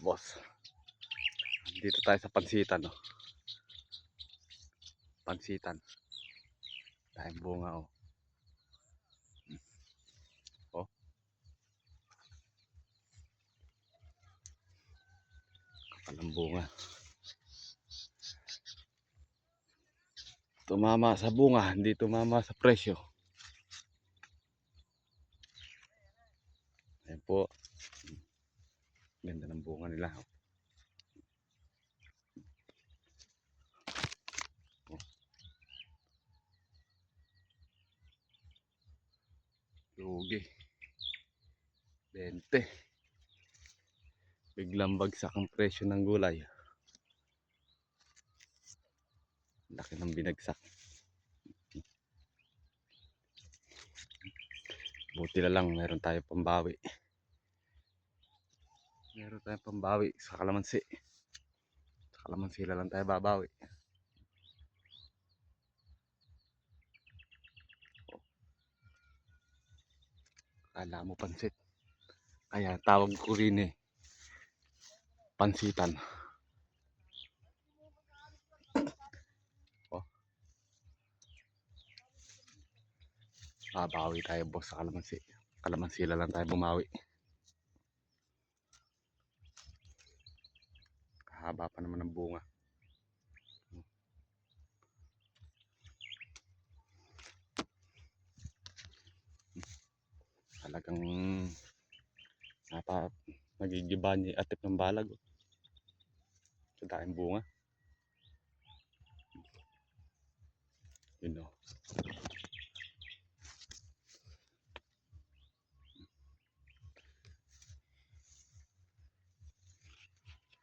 boss. Dito tayo sa pansitan, no? Pansitan. Tayong bunga, oh. Oh. Kapal ng bunga. Tumama sa bunga, hindi tumama sa presyo. Ayan po. Ganda ng bunga nila. Lugi. 20. Biglang bagsak ang presyo ng gulay. Laki ng binagsak. Buti na lang meron tayo pambawi. Meron tayong pambawi sa kalamansi. Sa kalamansi lang tayo babawi. Kala mo pansit. Kaya tawag ko rin pansitan. Oh. Babawi tayo boss sa kalamansi. Kalamansi lang tayo bumawi. Kahaba pa naman ng bunga. Talagang nagigiba niya atip ng balag. Sa daing bunga. Yun o.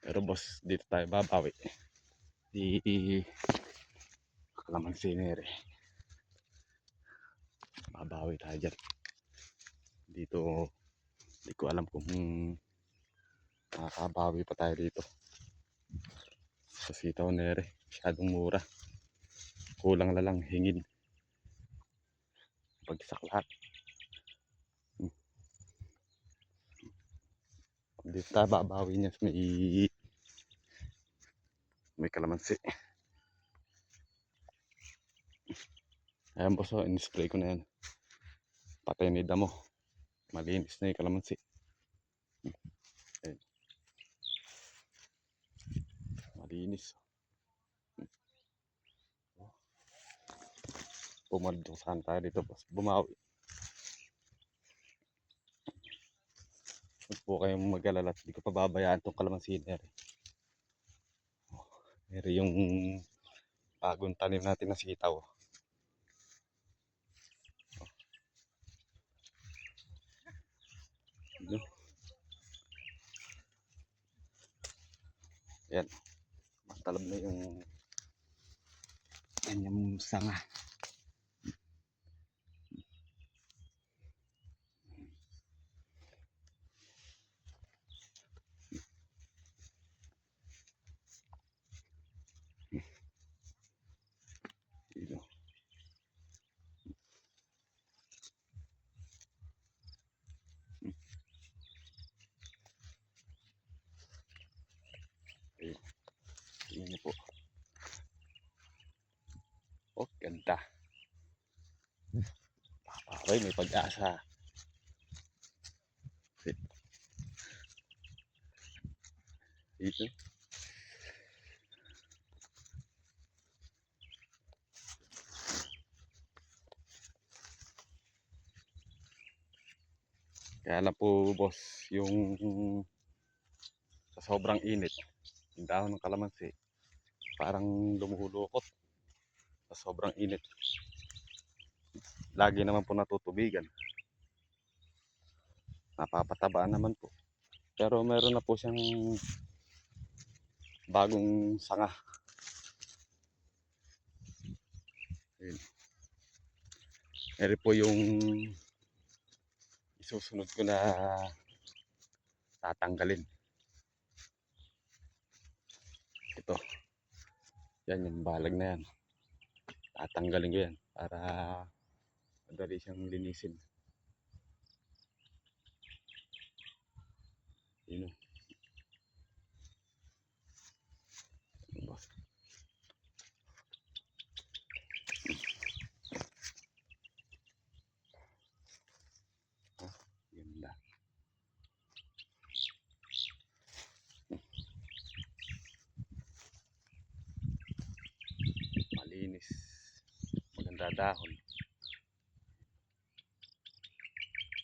Pero boss, dito tayo babawi. Di kalamansi nere. Babawi tayo dyan. Dito, hindi ko alam kung makakabawi pa tayo dito. Sa sitaw nere, masyadong mura. Kulang na lang hingin. Bagsak lahat. Dito tayo babawi niya sa may kalamansi. Ayan boss, in-spray ko na yan. Patay na yung damo. Malinis na yung kalamansi. Ayan. Malinis. Pumaldo saan tayo dito boss. Bumawi. Huwag po kayong mag-alala. Hindi ko pa babayaan itong kalamansi na yan. Eri yung bagong tanim natin na sitaw. Ayan. Matalab na yung kanyang sanga. Dito. Ayan po. Oh, ganda. Okay, may pag-asa. Dito. Kaya lang po boss, yung sa sobrang init, yung dahon ng kalamansi, parang lumulukot sa sobrang init. Lagi naman po natutubigan. Napapatabaan naman po. Pero meron na po siyang bagong sanga. Ayun. Eri po yung isusunod ko na tatanggalin. Ito. Yan yung balag na yan. Tatanggalin ko yan para madali siyang linisin. Yun. dahon.